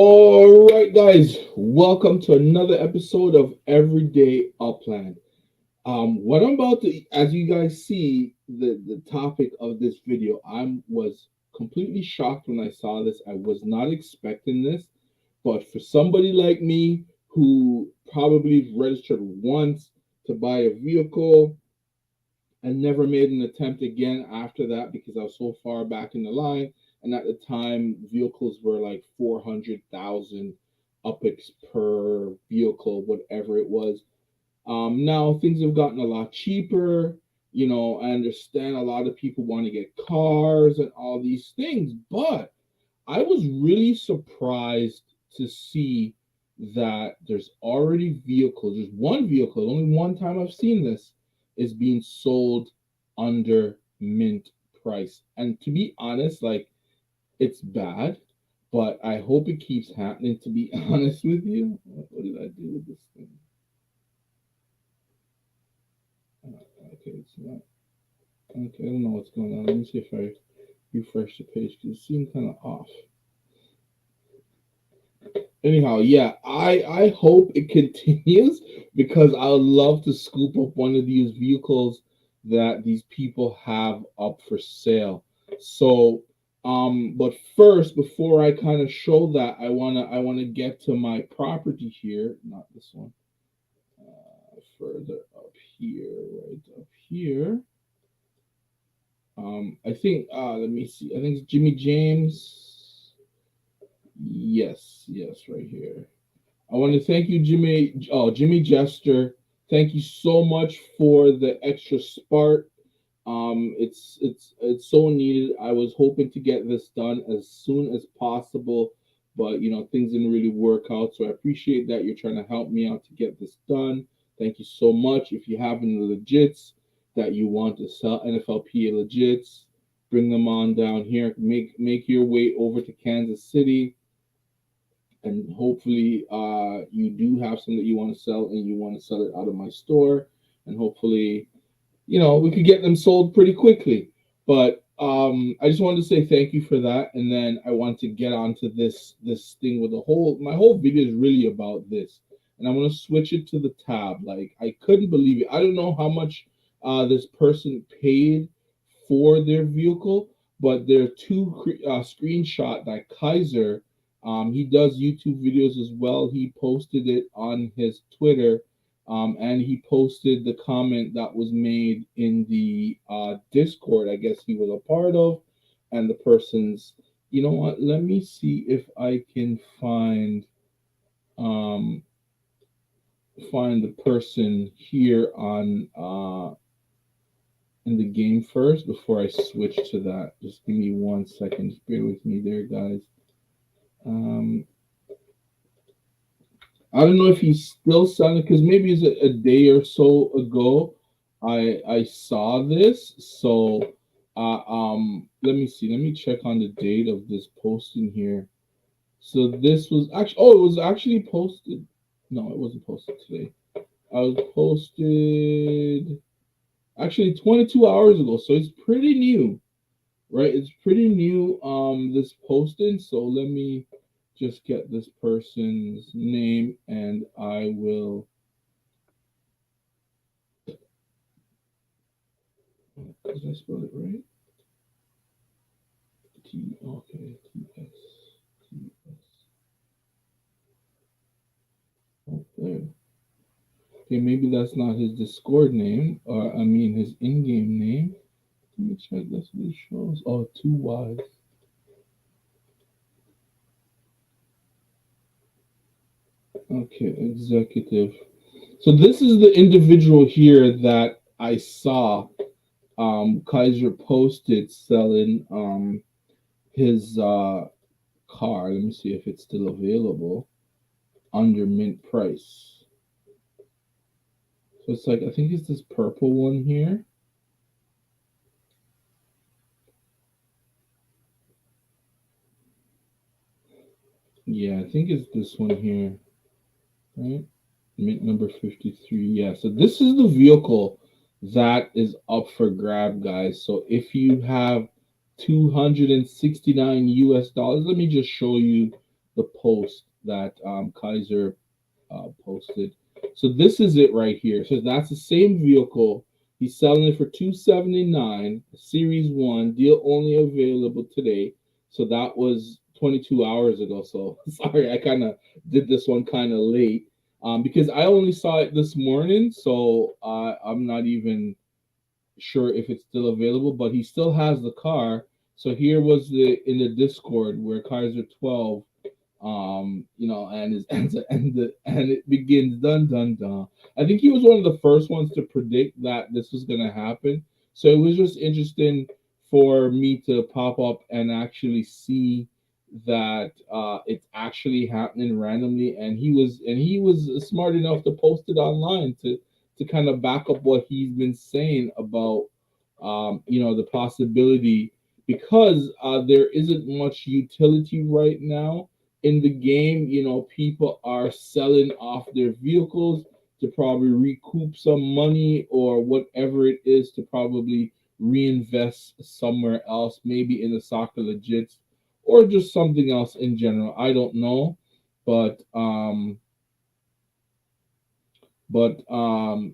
All right, guys, welcome to another episode of Everyday Upland. What I'm about to, as you guys see, the topic of this video, I was completely shocked when I saw this. I was not expecting this, but for somebody like me who probably registered once to buy a vehicle and never made an attempt again after that because I was so far back in the line. And at the time, vehicles were like 400,000 UPEX per vehicle, whatever it was. Now things have gotten a lot cheaper. I understand a lot of people want to get cars and all these things, but I was really surprised to see that there's already vehicles. There's one vehicle, only one time I've seen this, is being sold under mint price. And to be honest, like it's bad, but I hope it keeps happening, to be honest with you. What did I do with this thing? Okay, it's not. Okay, I don't know what's going on. Let me see if I refresh the page because it seemed kind of off. Anyhow, yeah, I hope it continues because I would love to scoop up one of these vehicles that these people have up for sale. So, but first, before I kind of show that, I wanna get to my property here, not this one, further up here, right up here. I think let me see. I think it's Jimmy James. Yes, right here. I want to thank you, Jimmy Jester. Thank you so much for the extra spark. It's so needed. I was hoping to get this done as soon as possible, but things didn't really work out. So I appreciate that you're trying to help me out to get this done. Thank you so much. If you have any legits that you want to sell, NFLPA legits, bring them on down here. Make your way over to Kansas City, and hopefully you do have some that you want to sell and you want to sell it out of my store, and hopefully we could get them sold pretty quickly. But I just wanted to say thank you for that, and then I want to get on to this thing with my whole video is really about this, and I'm going to switch it to the tab. Like, I couldn't believe it. I don't know how much this person paid for their vehicle, but there are two screenshot that Kaiser, he does YouTube videos as well. He posted it on his Twitter, and he posted the comment that was made in the Discord, I guess he was a part of, and the person's, you know what, let me see if I can um, find the person here on in the game first before I switch to that. Just give me 1 second. Just bear with me there, guys. Um, I don't know if he's still selling, because maybe it's a day or so ago I saw this. So let me see. Let me check on the date of this posting here. So this was actually, it was actually posted. No, it wasn't posted today. I was posted actually 22 hours ago. So it's pretty new, right? It's pretty new, this posting. So let me just get this person's name, and I will. Did I spell it right? T S. Oh, there. Okay, maybe that's not his Discord name, or I mean his in-game name. Let me check. That's what it shows. Oh, two Y's. Okay, executive. So this is the individual here that I saw. Kaiser posted selling his car. Let me see if it's still available under mint price. So it's like, I think it's this purple one here. Yeah, I think it's this one here, right? Mint number 53. Yeah, so this is the vehicle that is up for grab, guys. So if you have 269 US dollars, let me just show you the post that Kaiser posted. So this is it right here. So that's the same vehicle. He's selling it for 279, Series One, deal only available today. So that was 22 hours ago. So sorry, I kind of did this one kind of late because I only saw it this morning. So I'm not even sure if it's still available, but he still has the car. So here was the in the Discord where Kaiser 12 and his and it begins dun dun dun. I think he was one of the first ones to predict that this was gonna happen. So it was just interesting for me to pop up and actually see that it's actually happening randomly, and he was smart enough to post it online to kind of back up what he's been saying about the possibility because there isn't much utility right now in the game. People are selling off their vehicles to probably recoup some money or whatever it is to probably reinvest somewhere else, maybe in the soccer legits or just something else in general. I don't know, but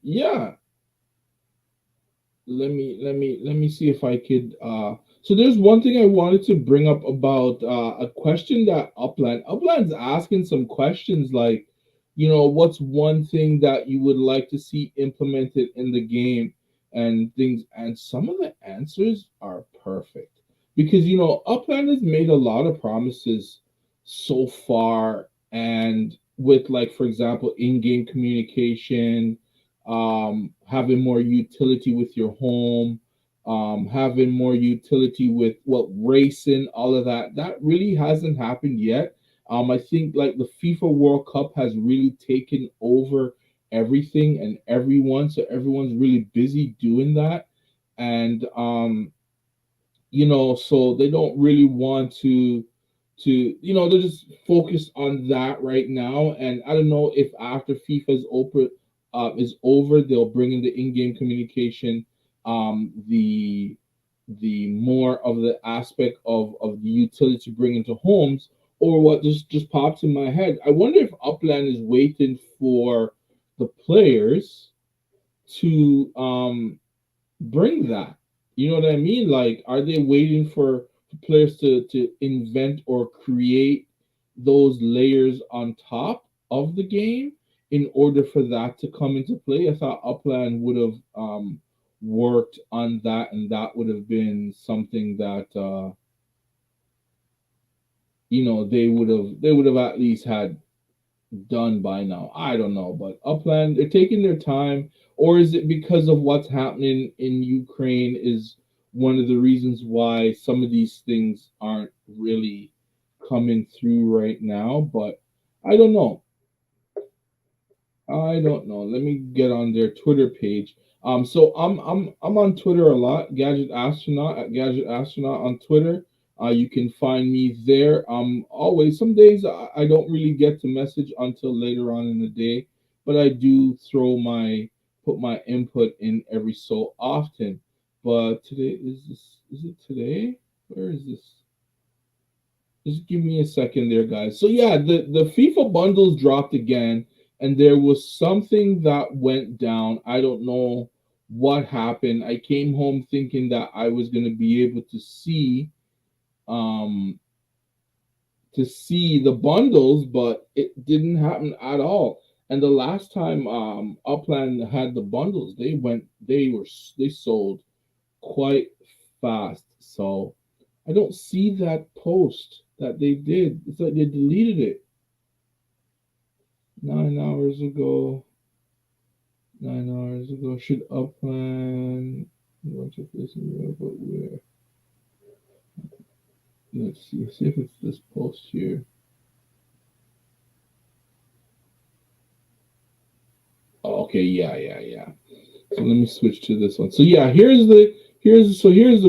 yeah, let me see if I could so there's one thing I wanted to bring up about a question that Upland's asking some questions like, what's one thing that you would like to see implemented in the game and things, and some of the answers are perfect because Upland has made a lot of promises so far, and with, like, for example, in-game communication, having more utility with your home, having more utility with racing, all of that. That really hasn't happened yet. I think like the FIFA World Cup has really taken over everything and everyone, so everyone's really busy doing that, and so they don't really want to they're just focused on that right now. And I don't know if after FIFA is over, they'll bring in the in-game communication, the more of the aspect of the utility to bring into homes, or what just pops in my head. I wonder if Upland is waiting for the players to bring that. You know what I mean? Like, are they waiting for players to invent or create those layers on top of the game in order for that to come into play? I thought Upland would have worked on that, and that would have been something that they would have at least had done by now. I don't know, but Upland, they're taking their time, or is it because of what's happening in Ukraine is one of the reasons why some of these things aren't really coming through right now? But I don't know. I don't know. Let me get on their Twitter page. So I'm on Twitter a lot. Gadget Astronaut at Gadget Astronaut on Twitter. You can find me there. Always. Some days I don't really get to message until later on in the day, but I do put my input in every so often. But today is it today? Where is this? Just give me a second there, guys. So yeah, the FIFA bundles dropped again, and there was something that went down. I don't know what happened. I came home thinking that I was gonna be able um to see the bundles, but it didn't happen at all. And the last time Upland had the bundles, they sold quite fast. So I don't see that post that they did. It's like they deleted it 9 hours ago. 9 hours ago. Should Upland want to place in Europe, but where? Let's see. See if it's this post here. Oh, okay, yeah. So let me switch to this one. So yeah, here's the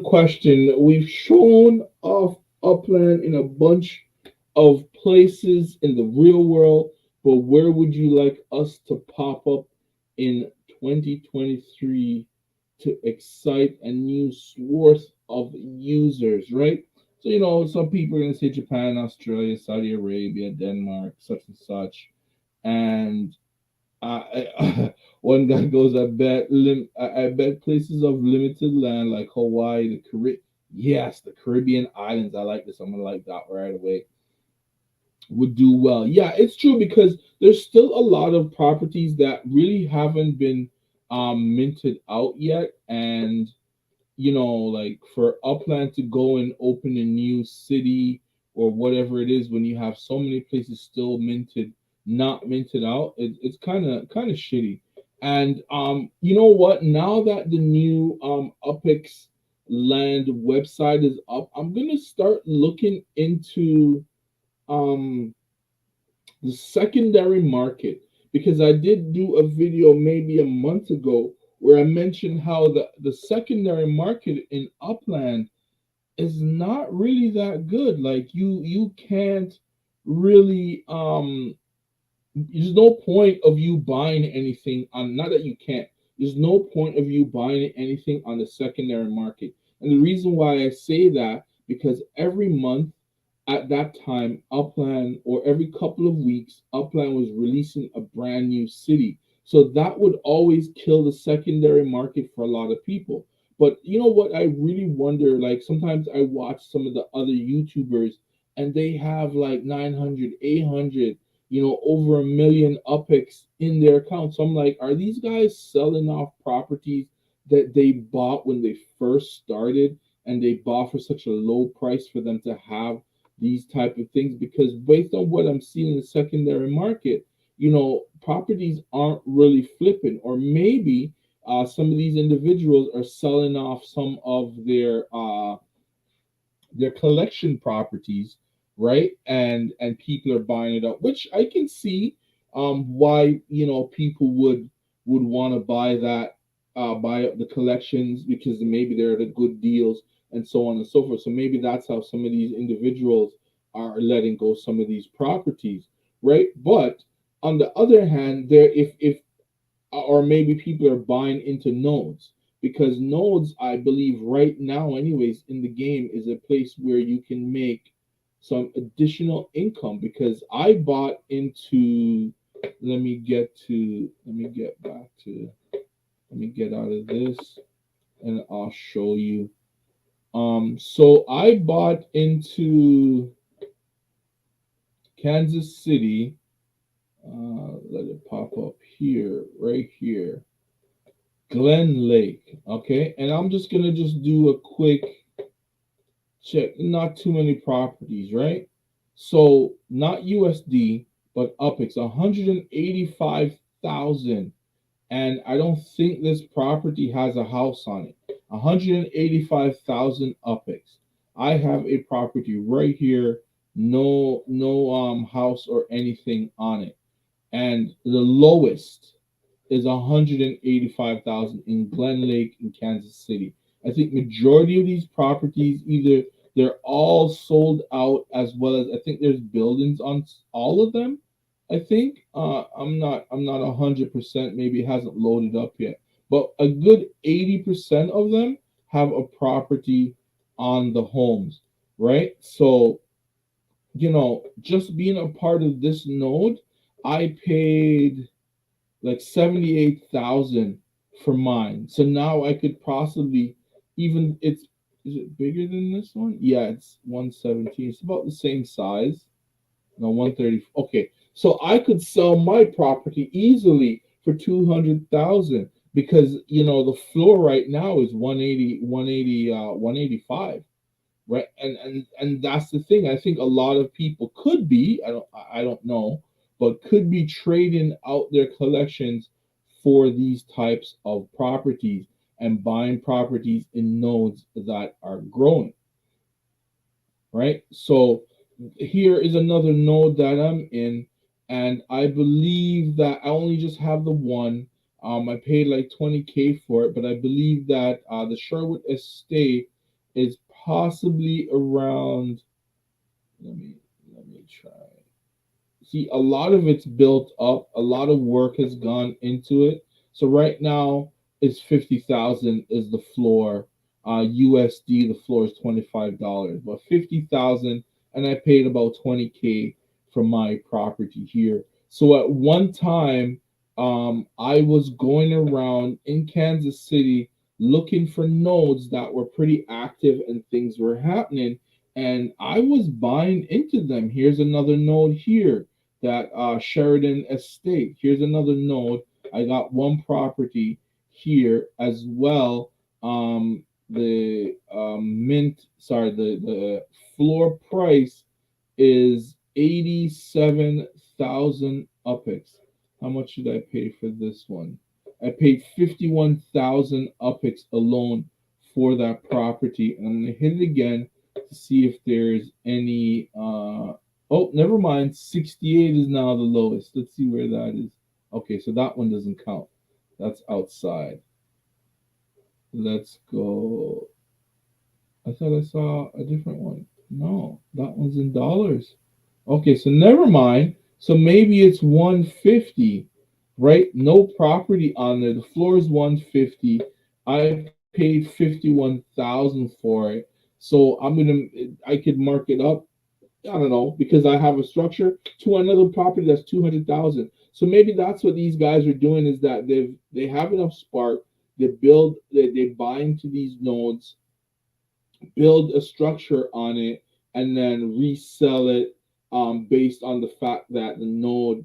question. We've shown off Upland in a bunch of places in the real world, but where would you like us to pop up in 2023 to excite a new swath of users, right? So some people are gonna say Japan, Australia, Saudi Arabia, Denmark, such and such, and one guy goes, I bet places of limited land like Hawaii, the Caribbean, yes, the Caribbean islands. I like this. I'm gonna like that right away. Would do well. Yeah, it's true because there's still a lot of properties that really haven't been minted out yet, and like for Upland to go and open a new city or whatever it is, when you have so many places still not minted out, it's kind of shitty. And you know what? Now that the new Upix Land website is up, I'm gonna start looking into um the secondary market, because I did do a video maybe a month ago where I mentioned how the secondary market in Upland is not really that good. Like you can't really there's no point of you buying anything on, not that you can't, there's no point of you buying anything on the secondary market. And the reason why I say that, because every month at that time, Upland, or every couple of weeks, Upland was releasing a brand new city. So that would always kill the secondary market for a lot of people. But you know what? I really wonder, like sometimes I watch some of the other YouTubers and they have like 900, 800, over a million UPIX in their account. So I'm like, are these guys selling off properties that they bought when they first started, and they bought for such a low price for them to have these type of things? Because based on what I'm seeing in the secondary market, properties aren't really flipping, or maybe some of these individuals are selling off some of their collection properties, right? And people are buying it up, which I can see why people would want to buy that, buy up the collections, because maybe they're the good deals and so on and so forth. So maybe that's how some of these individuals are letting go some of these properties, right? But on the other hand, there if or maybe people are buying into nodes, because nodes, I believe right now anyways in the game, is a place where you can make some additional income. Because I bought into, let me get back to, let me get out of this and I'll show you. So I bought into Kansas City. Let it pop up here, right here, Glen Lake. Okay, and I'm just gonna just do a quick check. Not too many properties, right? So not USD, but UPIX, 185,000, and I don't think this property has a house on it. 185,000 UPIX. I have a property right here, no house or anything on it, and the lowest is 185,000 in Glen Lake in Kansas City. I think majority of these properties, either they're all sold out, as well as I think there's buildings on all of them. I think I'm not 100%. Maybe it hasn't loaded up yet, but a good 80% of them have a property on the homes, right? So just being a part of this node, I paid like 78,000 for mine. So now I could possibly, even, it's, is it bigger than this one? Yeah, it's 117. It's about the same size. No, 130. Okay. So I could sell my property easily for 200,000, because the floor right now is 180, 180, 185, right? And that's the thing. I think a lot of people could be, I don't know, but could be trading out their collections for these types of properties, and buying properties in nodes that are growing, right? So here is another node that I'm in, and I believe that I only just have the one. I paid like 20K for it, but I believe that the Sherwood Estate is possibly around. Let me let me try. See, a lot of it's built up. A lot of work has gone into it. So right now, it's 50,000 is the floor. USD. The floor is $25, but 50,000, and I paid about 20K for my property here. So at one time, I was going around in Kansas City looking for nodes that were pretty active and things were happening, and I was buying into them. Here's another node here, that Sheridan Estate. Here's another node. I got one property here as well. The floor price is 87,000 UPIX. How much should I pay for this one? I paid 51,000 UPIX alone for that property. And I'm gonna hit it again to see if there's any. Oh, never mind. 68 is now the lowest. Let's see where that is. Okay, so that one doesn't count. That's outside. Let's go. I thought I saw a different one. No, that one's in dollars. Okay, so never mind. So maybe it's 150, right? No property on there. The floor is 150. I paid 51,000 for it. So I could mark it up, I don't know, because I have a structure to another property that's 200,000. So maybe that's what these guys are doing, is that they have enough spark, they buy into these nodes, build a structure on it, and then resell it, based on the fact that the node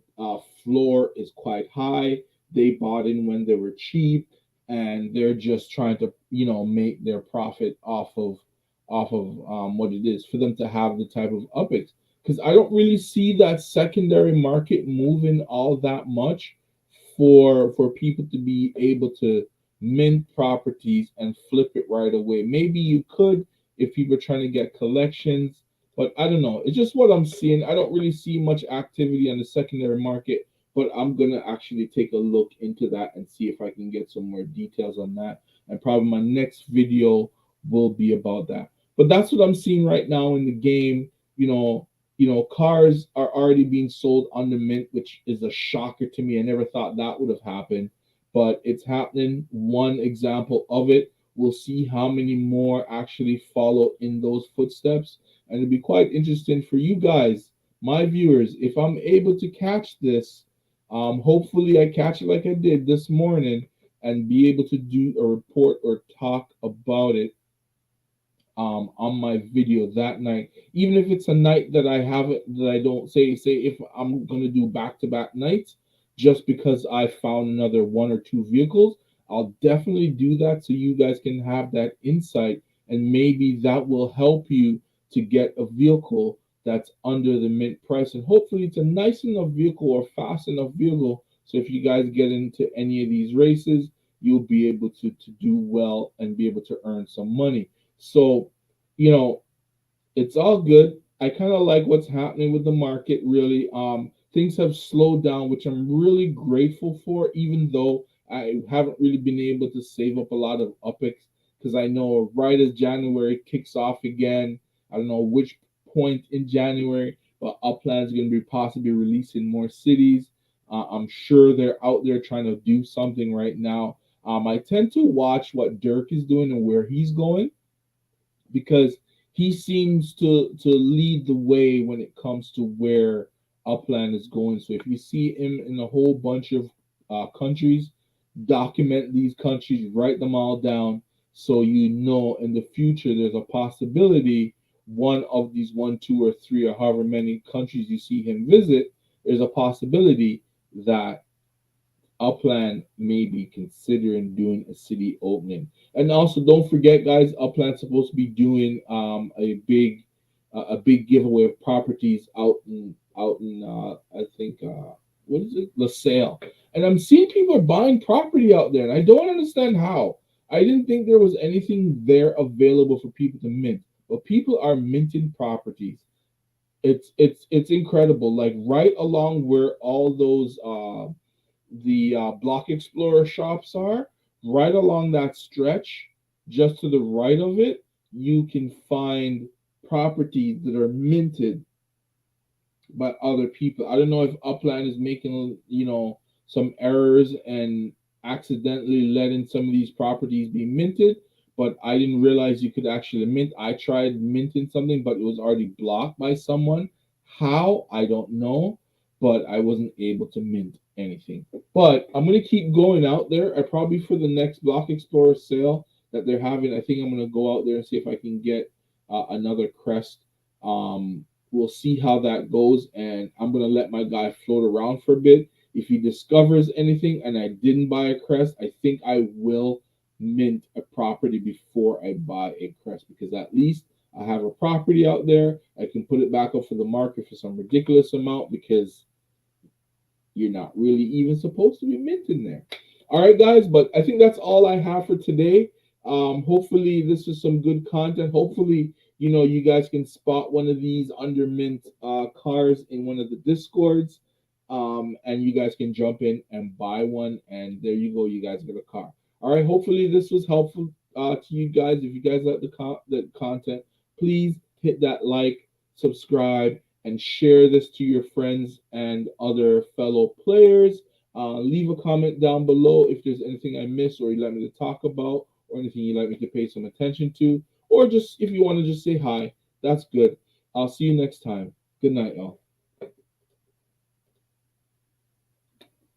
floor is quite high. They bought in when they were cheap, and they're just trying to make their profit off of what it is for them to have the type of upix. Because I don't really see that secondary market moving all that much for people to be able to mint properties and flip it right away. Maybe you could if people are trying to get collections, but I don't know. It's just what I'm seeing. I don't really see much activity on the secondary market, but I'm gonna actually take a look into that and see if I can get some more details on that. And probably my next video will be about that. But that's what I'm seeing right now in the game. Cars are already being sold on the mint, which is a shocker to me. I never thought that would have happened, but it's happening. One example of it. We'll see how many more actually follow in those footsteps. And it'd be quite interesting for you guys, my viewers, if I'm able to catch this. Hopefully, I catch it like I did this morning and be able to do a report or talk about it on my video that night. Even if it's a night that I haven't, that I don't say if I'm gonna do back to back nights, just because I found another one or two vehicles, I'll definitely do that so you guys can have that insight, and maybe that will help you to get a vehicle that's under the mint price, and hopefully it's a nice enough vehicle or fast enough vehicle, so if you guys get into any of these races, you'll be able to do well and be able to earn some money. So, you know, it's all good. I kind of like what's happening with the market, really. Things have slowed down, which I'm really grateful for, even though I haven't really been able to save up a lot of UPIX, because I know right as January kicks off again, I don't know which point in January, but Upland is going to be possibly releasing more cities. I'm sure they're out there trying to do something right now. I tend to watch what Dirk is doing and where he's going, because he seems to lead the way when it comes to where Upland is going. So if you see him in a whole bunch of countries, document these countries, write them all down, so you know in the future there's a possibility one of these one, two, or three, or however many countries you see him visit, there's a possibility that Upland may be considering doing a city opening. And also, don't forget, guys, Upland's supposed to be doing a big giveaway of properties out in I think what is it, LaSalle. And I'm seeing people are buying property out there, and I don't understand how. I didn't think there was anything there available for people to mint, but people are minting properties. It's incredible. Like right along where all those the Block Explorer shops are, right along that stretch, just to the right of it, you can find properties that are minted by other people. I don't know if Upland is making, some errors and accidentally letting some of these properties be minted, but I didn't realize you could actually mint. I tried minting something, but it was already blocked by someone. How? I don't know, but I wasn't able to mint anything. But I'm gonna keep going out there. I probably for the next Block Explorer sale that they're having, I think I'm gonna go out there and see if I can get another crest. We'll see how that goes, and I'm gonna let my guy float around for a bit. If he discovers anything and I didn't buy a crest, I think I will mint a property before I buy a crest, because at least I have a property out there. I can put it back up for the market for some ridiculous amount, because you're not really even supposed to be minting there. All right, guys, but I think that's all I have for today. Hopefully, this is some good content. Hopefully, you guys can spot one of these under mint cars in one of the discords, and you guys can jump in and buy one. And there you go, you guys get a car. All right. Hopefully, this was helpful to you guys. If you guys like the content, please hit that like, subscribe, and share this to your friends and other fellow players. Leave a comment down below if there's anything I missed or you'd like me to talk about, or anything you'd like me to pay some attention to, or just if you want to just say hi. That's good. I'll see you next time. Good night, y'all.